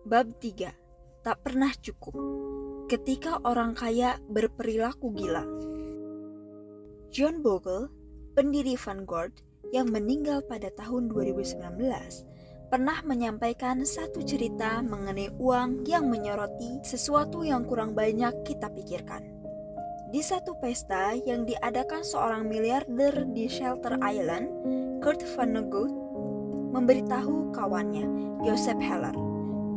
Bab 3. Tak pernah cukup. Ketika orang kaya berperilaku gila. John Bogle, pendiri Vanguard yang meninggal pada tahun 2019, pernah menyampaikan satu cerita mengenai uang yang menyoroti sesuatu yang kurang banyak kita pikirkan. Di satu pesta yang diadakan seorang miliarder di Shelter Island, Kurt Vonnegut memberitahu kawannya, Joseph Heller,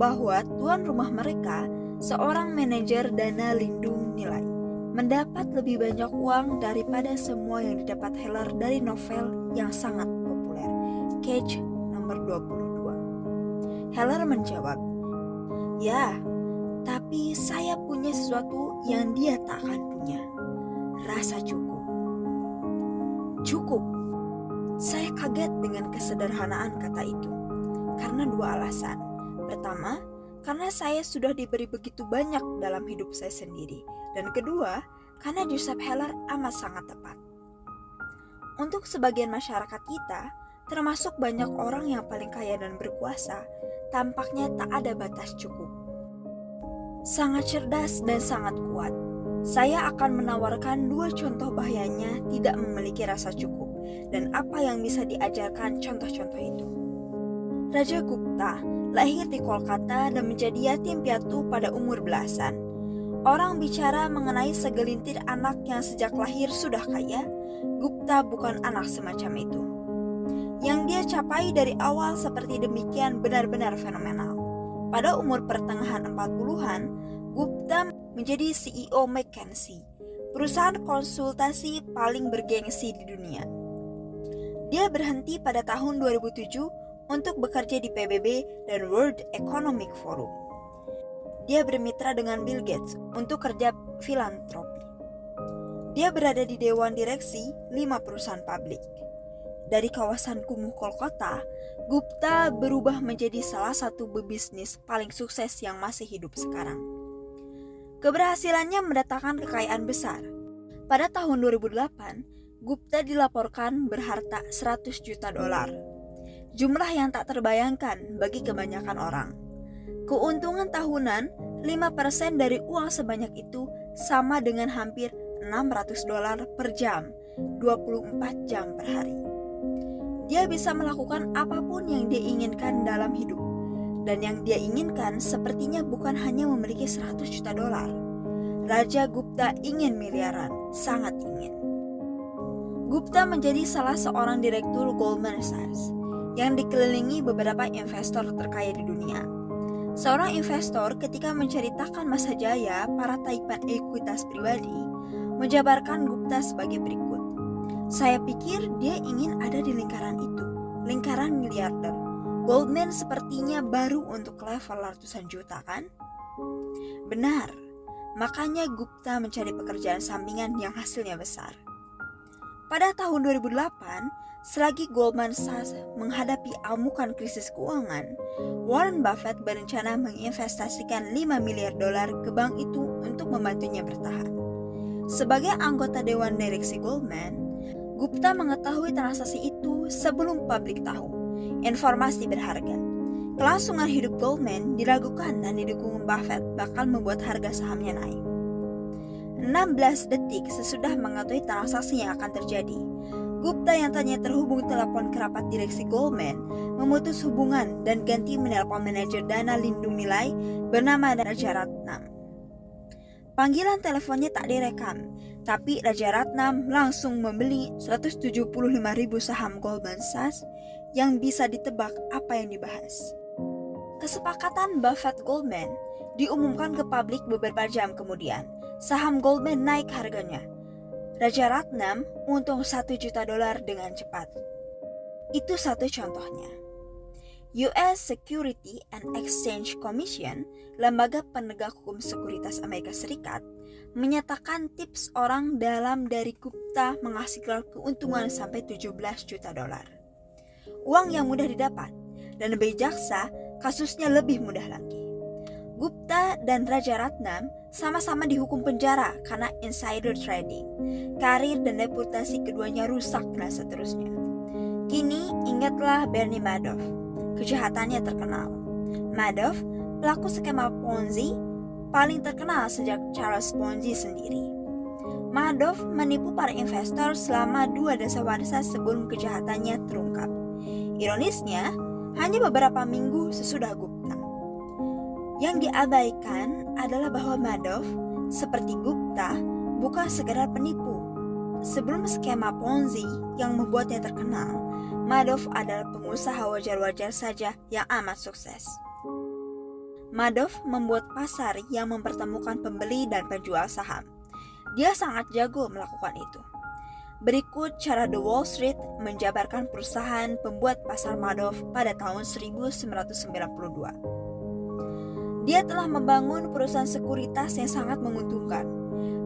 bahwa tuan rumah mereka, seorang manajer dana lindung nilai, mendapat lebih banyak uang daripada semua yang didapat Heller dari novel yang sangat populer, Cage nomor 22. Heller menjawab, "Ya, tapi saya punya sesuatu yang dia tak akan punya. Rasa cukup." Cukup. Saya kaget dengan kesederhanaan kata itu, karena dua alasan. Pertama, karena saya sudah diberi begitu banyak dalam hidup saya sendiri. Dan kedua, karena Joseph Heller amat sangat tepat. Untuk sebagian masyarakat kita, termasuk banyak orang yang paling kaya dan berkuasa, tampaknya tak ada batas cukup. Sangat cerdas dan sangat kuat. Saya akan menawarkan dua contoh bahayanya tidak memiliki rasa cukup, dan apa yang bisa diajarkan contoh-contoh itu. Raja Gupta lahir di Kolkata dan menjadi yatim piatu pada umur belasan. Orang bicara mengenai segelintir anak yang sejak lahir sudah kaya. Gupta bukan anak semacam itu. Yang dia capai dari awal seperti demikian benar-benar fenomenal. Pada umur pertengahan 40-an, Gupta menjadi CEO McKinsey, perusahaan konsultasi paling bergengsi di dunia. Dia berhenti pada tahun 2007 untuk bekerja di PBB dan World Economic Forum. Dia bermitra dengan Bill Gates untuk kerja filantropi. Dia berada di dewan direksi 5 perusahaan publik. Dari kawasan kumuh Kolkata, Gupta berubah menjadi salah satu pebisnis paling sukses yang masih hidup sekarang. Keberhasilannya mendatangkan kekayaan besar. Pada tahun 2008, Gupta dilaporkan berharta $100 juta. Jumlah yang tak terbayangkan bagi kebanyakan orang. Keuntungan tahunan 5% dari uang sebanyak itu sama dengan hampir $600 per jam, 24 jam per hari. Dia bisa melakukan apapun yang dia inginkan dalam hidup. Dan yang dia inginkan sepertinya bukan hanya memiliki $100 juta. Raja Gupta ingin miliaran, sangat ingin. Gupta menjadi salah seorang direktur Goldman Sachs yang dikelilingi beberapa investor terkaya di dunia. Seorang investor ketika menceritakan masa jaya para taipan ekuitas pribadi, menjabarkan Gupta sebagai berikut. Saya pikir dia ingin ada di lingkaran itu, lingkaran miliarder. Goldman sepertinya baru untuk level ratusan juta, kan? Benar, makanya Gupta mencari pekerjaan sampingan yang hasilnya besar. Pada tahun 2008, selagi Goldman Sachs menghadapi amukan krisis keuangan, Warren Buffett berencana menginvestasikan $5 miliar ke bank itu untuk membantunya bertahan. Sebagai anggota dewan direksi Goldman, Gupta mengetahui transaksi itu sebelum publik tahu. Informasi berharga. Kelangsungan hidup Goldman diragukan dan didukung Buffett bakal membuat harga sahamnya naik. 16 detik sesudah mengetahui transaksi yang akan terjadi, Gupta yang tadinya terhubung telepon kerabat direksi Goldman memutus hubungan dan ganti menelpon manajer dana lindung nilai bernama Raja Ratnam. Panggilan teleponnya tak direkam, tapi Raja Ratnam langsung membeli 175.000 saham Goldman Sachs yang bisa ditebak apa yang dibahas. Kesepakatan Buffett-Goldman diumumkan ke publik beberapa jam kemudian. Saham Goldman naik harganya. Raja Ratnam untung $1 juta dengan cepat. Itu satu contohnya. US Security and Exchange Commission, lembaga penegak hukum sekuritas Amerika Serikat, menyatakan tips orang dalam dari Gupta menghasilkan keuntungan sampai $17 juta. Uang yang mudah didapat, dan lebih jaksa, kasusnya lebih mudah lagi. Gupta dan Raja Ratnam sama-sama dihukum penjara karena insider trading. Karir dan reputasi keduanya rusak dan seterusnya. Kini ingatlah Bernie Madoff. Kejahatannya terkenal. Madoff pelaku skema Ponzi paling terkenal sejak Charles Ponzi sendiri. Madoff menipu para investor selama 2 dasawarsa sebelum kejahatannya terungkap. Ironisnya, hanya beberapa minggu sesudah Gupta. Yang diabaikan adalah bahwa Madoff, seperti Gupta, bukan sekedar penipu. Sebelum skema Ponzi yang membuatnya terkenal, Madoff adalah pengusaha wajar-wajar saja yang amat sukses. Madoff membuat pasar yang mempertemukan pembeli dan penjual saham. Dia sangat jago melakukan itu. Berikut cara The Wall Street menjabarkan perusahaan pembuat pasar Madoff pada tahun 1992. Dia telah membangun perusahaan sekuritas yang sangat menguntungkan,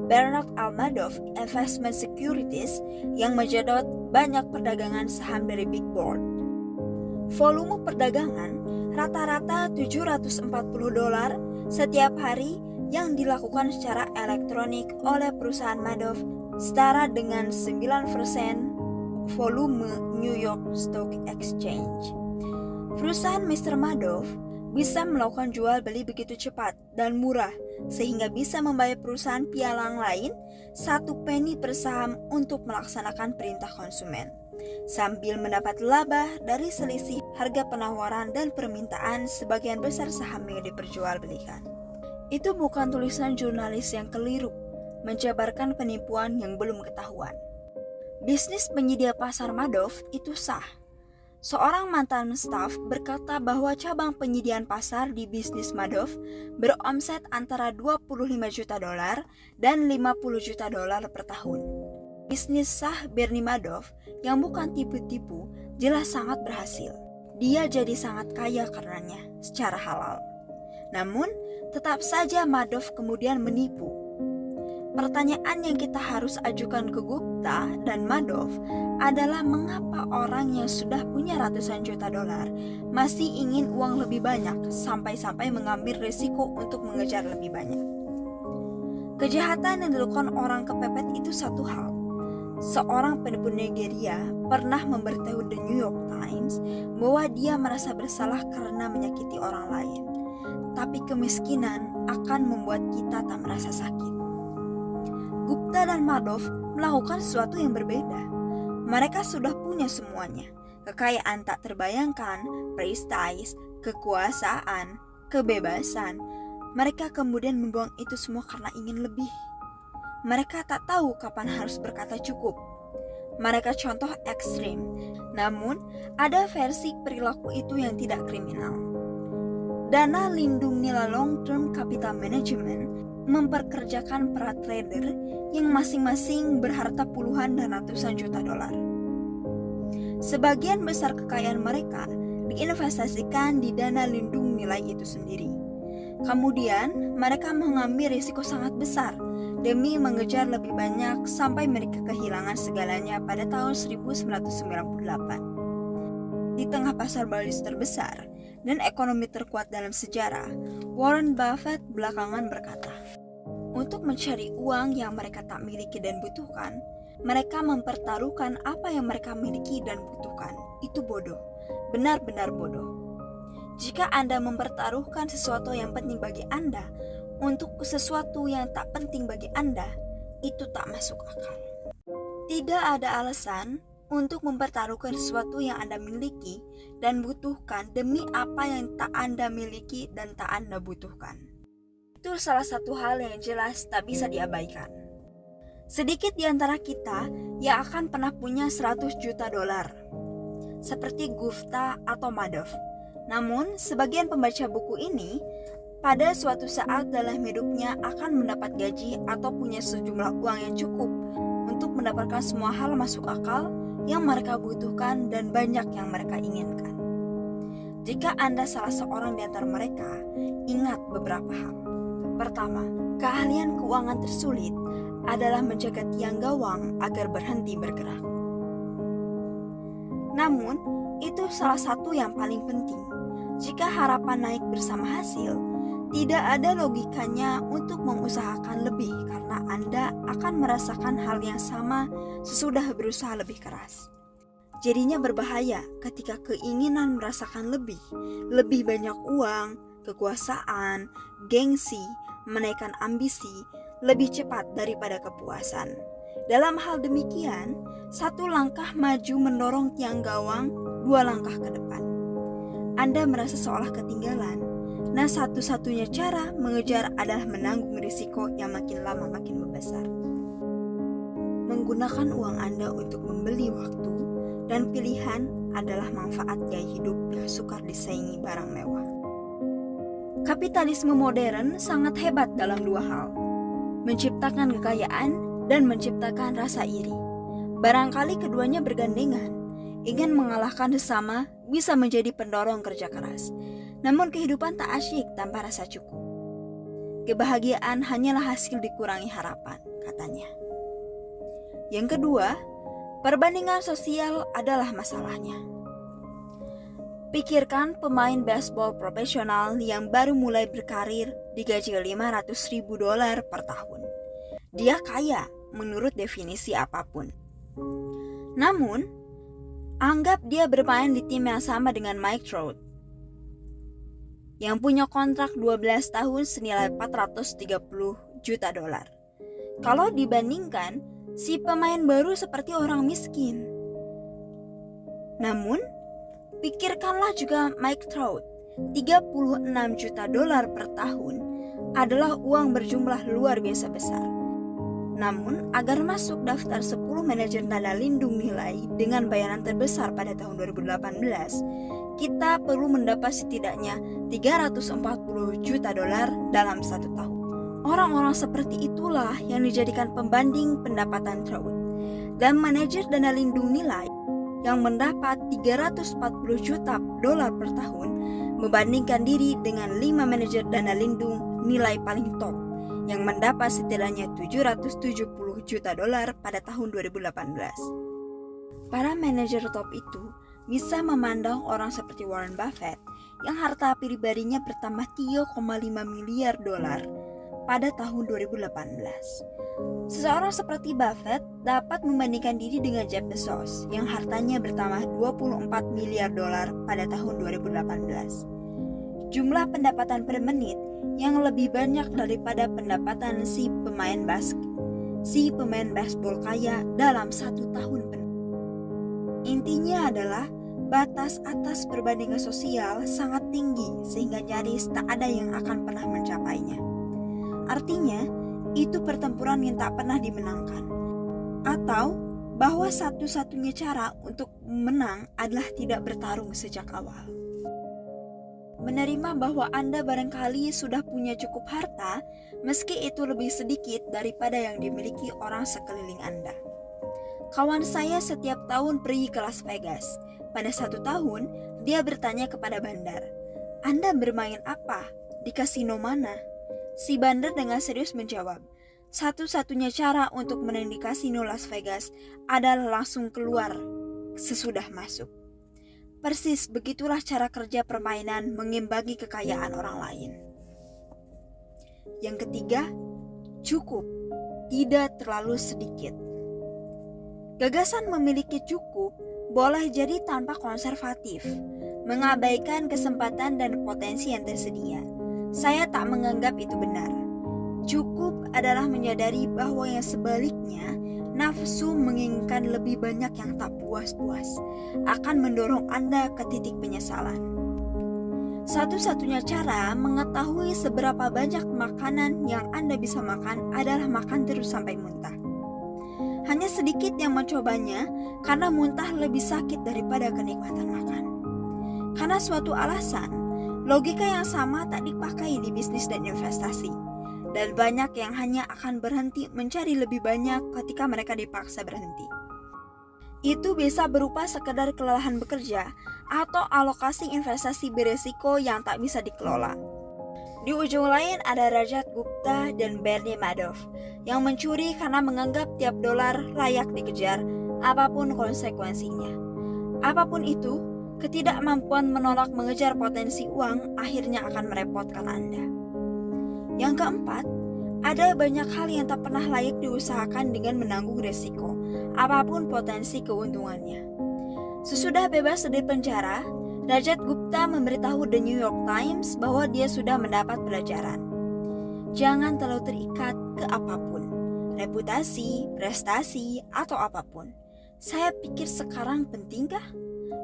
Bernard L. Madoff Investment Securities, yang menjadwal banyak perdagangan saham dari Big Board. Volume perdagangan rata-rata $740 setiap hari yang dilakukan secara elektronik oleh perusahaan Madoff, setara dengan 9% volume New York Stock Exchange. Perusahaan Mr. Madoff bisa melakukan jual beli begitu cepat dan murah sehingga bisa membayar perusahaan pialang lain 1 penny per saham untuk melaksanakan perintah konsumen, sambil mendapat laba dari selisih harga penawaran dan permintaan sebagian besar saham yang diperjualbelikan. Itu bukan tulisan jurnalis yang keliru, menjabarkan penipuan yang belum ketahuan. Bisnis penyedia pasar Madoff itu sah. Seorang mantan staf berkata bahwa cabang penyediaan pasar di bisnis Madoff beromset antara $25 juta dan $50 juta per tahun. Bisnis sah Bernie Madoff yang bukan tipu-tipu jelas sangat berhasil. Dia jadi sangat kaya karenanya secara halal. Namun, tetap saja Madoff kemudian menipu. Pertanyaan yang kita harus ajukan ke Gupta dan Madoff adalah mengapa orang yang sudah punya ratusan juta dolar masih ingin uang lebih banyak sampai-sampai mengambil risiko untuk mengejar lebih banyak. Kejahatan yang dilakukan orang kepepet itu satu hal. Seorang penipu Nigeria pernah memberitahu The New York Times bahwa dia merasa bersalah karena menyakiti orang lain. Tapi kemiskinan akan membuat kita tak merasa sakit. Gupta dan Madoff melakukan sesuatu yang berbeda. Mereka sudah punya semuanya. Kekayaan tak terbayangkan, prestis, kekuasaan, kebebasan. Mereka kemudian membuang itu semua karena ingin lebih. Mereka tak tahu kapan harus berkata cukup. Mereka contoh ekstrim. Namun, ada versi perilaku itu yang tidak kriminal. Dana lindung nilai long term capital management memperkerjakan para trader yang masing-masing berharta puluhan dan ratusan juta dolar. Sebagian besar kekayaan mereka diinvestasikan di dana lindung nilai itu sendiri. Kemudian, mereka mengambil risiko sangat besar demi mengejar lebih banyak sampai mereka kehilangan segalanya pada tahun 1998. Di tengah pasar balis terbesar dan ekonomi terkuat dalam sejarah, Warren Buffett belakangan berkata, untuk mencari uang yang mereka tak miliki dan butuhkan, mereka mempertaruhkan apa yang mereka miliki dan butuhkan. Itu bodoh, benar-benar bodoh. Jika Anda mempertaruhkan sesuatu yang penting bagi Anda untuk sesuatu yang tak penting bagi Anda, itu tak masuk akal. Tidak ada alasan untuk mempertaruhkan sesuatu yang Anda miliki dan butuhkan demi apa yang tak Anda miliki dan tak Anda butuhkan. Itu salah satu hal yang jelas tak bisa diabaikan. Sedikit di antara kita yang akan pernah punya 100 juta dolar, seperti Gupta atau Madoff. Namun, sebagian pembaca buku ini pada suatu saat dalam hidupnya akan mendapat gaji atau punya sejumlah uang yang cukup untuk mendapatkan semua hal masuk akal yang mereka butuhkan dan banyak yang mereka inginkan. Jika Anda salah seorang di antara mereka, ingat beberapa hal. Pertama, keahlian keuangan tersulit adalah menjaga tiang gawang agar berhenti bergerak. Namun, itu salah satu yang paling penting. Jika harapan naik bersama hasil, tidak ada logikanya untuk mengusahakan lebih karena Anda akan merasakan hal yang sama sesudah berusaha lebih keras. Jadinya berbahaya ketika keinginan merasakan lebih banyak uang, kekuasaan, gengsi, menaikkan ambisi lebih cepat daripada kepuasan. Dalam hal demikian, satu langkah maju mendorong tiang gawang 2 langkah ke depan. Anda merasa seolah ketinggalan. Nah, satu-satunya cara mengejar adalah menanggung risiko yang makin lama makin membesar. Menggunakan uang Anda untuk membeli waktu dan pilihan adalah manfaat gaya hidup yang sukar disaingi barang mewah. Kapitalisme modern sangat hebat dalam 2 hal, menciptakan kekayaan dan menciptakan rasa iri. Barangkali keduanya bergandengan. Ingin mengalahkan sesama bisa menjadi pendorong kerja keras. Namun kehidupan tak asyik tanpa rasa cukup. Kebahagiaan hanyalah hasil dikurangi harapan, katanya. Yang kedua, perbandingan sosial adalah masalahnya. Pikirkan pemain baseball profesional yang baru mulai berkarir digaji $500.000 per tahun. Dia kaya menurut definisi apapun. Namun, anggap dia bermain di tim yang sama dengan Mike Trout, yang punya kontrak 12 tahun senilai $430 juta. Kalau dibandingkan, si pemain baru seperti orang miskin. Namun, pikirkanlah juga Mike Trout, $36 juta per tahun adalah uang berjumlah luar biasa besar. Namun, agar masuk daftar 10 manajer dana lindung nilai dengan bayaran terbesar pada tahun 2018, kita perlu mendapat setidaknya $340 juta dalam 1 tahun. Orang-orang seperti itulah yang dijadikan pembanding pendapatan Trout. Dan manajer dana lindung nilai yang mendapat $340 juta per tahun membandingkan diri dengan 5 manajer dana lindung nilai paling top yang mendapat setidaknya $770 juta pada tahun 2018. Para manajer top itu bisa memandang orang seperti Warren Buffett yang harta pribadinya bertambah $3,5 miliar pada tahun 2018. Seseorang seperti Buffett dapat membandingkan diri dengan Jeff Bezos yang hartanya bertambah $24 miliar pada tahun 2018. Jumlah pendapatan per menit yang lebih banyak daripada pendapatan si pemain baseball kaya dalam 1 tahun penuh. Intinya adalah batas atas perbandingan sosial sangat tinggi sehingga nyaris tak ada yang akan pernah mencapainya. Artinya, itu pertempuran yang tak pernah dimenangkan. Atau bahwa satu-satunya cara untuk menang adalah tidak bertarung sejak awal. Menerima bahwa Anda barangkali sudah punya cukup harta, meski itu lebih sedikit daripada yang dimiliki orang sekeliling Anda. Kawan saya setiap tahun pergi ke Las Vegas. Pada 1 tahun, dia bertanya kepada bandar, "Anda bermain apa? Di kasino mana?" Si bandar dengan serius menjawab, "Satu-satunya cara untuk menang di kasino Las Vegas adalah langsung keluar sesudah masuk." Persis begitulah cara kerja permainan mengimbangi kekayaan orang lain. Yang ketiga, cukup, tidak terlalu sedikit. Gagasan memiliki cukup boleh jadi tanpa konservatif, mengabaikan kesempatan dan potensi yang tersedia. Saya tak menganggap itu benar. Cukup adalah menyadari bahwa yang sebaliknya, nafsu menginginkan lebih banyak yang tak puas-puas akan mendorong Anda ke titik penyesalan. Satu-satunya cara mengetahui seberapa banyak makanan yang Anda bisa makan adalah makan terus sampai muntah. Hanya sedikit yang mencobanya karena muntah lebih sakit daripada kenikmatan makan. Karena suatu alasan, logika yang sama tak dipakai di bisnis dan investasi. Dan banyak yang hanya akan berhenti mencari lebih banyak ketika mereka dipaksa berhenti. Itu bisa berupa sekedar kelelahan bekerja atau alokasi investasi beresiko yang tak bisa dikelola. Di ujung lain ada Rajat Gupta dan Bernie Madoff yang mencuri karena menganggap tiap dolar layak dikejar apapun konsekuensinya. Apapun itu, ketidakmampuan menolak mengejar potensi uang akhirnya akan merepotkan Anda. Yang keempat, ada banyak hal yang tak pernah layak diusahakan dengan menanggung resiko, apapun potensi keuntungannya. Sesudah bebas dari penjara, Rajat Gupta memberitahu The New York Times bahwa dia sudah mendapat pelajaran. Jangan terlalu terikat ke apapun, reputasi, prestasi, atau apapun. Saya pikir sekarang pentingkah?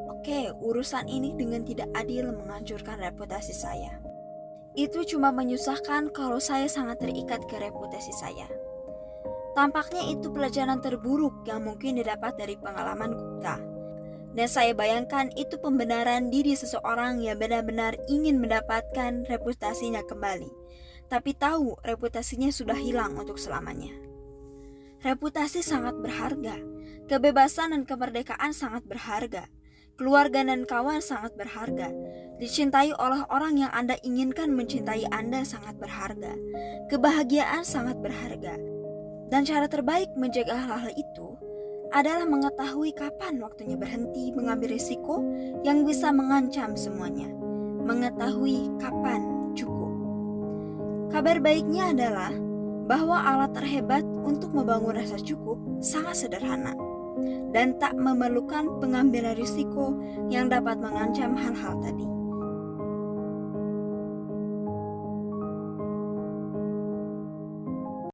Oke, urusan ini dengan tidak adil menghancurkan reputasi saya. Itu cuma menyusahkan kalau saya sangat terikat ke reputasi saya. Tampaknya itu pelajaran terburuk yang mungkin didapat dari pengalaman Gupta. Dan saya bayangkan itu pembenaran diri seseorang yang benar-benar ingin mendapatkan reputasinya kembali, tapi tahu reputasinya sudah hilang untuk selamanya. Reputasi sangat berharga, kebebasan dan kemerdekaan sangat berharga, keluarga dan kawan sangat berharga, dicintai oleh orang yang Anda inginkan mencintai Anda sangat berharga, kebahagiaan sangat berharga. Dan cara terbaik menjaga hal-hal itu adalah mengetahui kapan waktunya berhenti mengambil risiko yang bisa mengancam semuanya. Mengetahui kapan cukup. Kabar baiknya adalah bahwa alat terhebat untuk membangun rasa cukup sangat sederhana dan tak memerlukan pengambilan risiko yang dapat mengancam hal-hal tadi.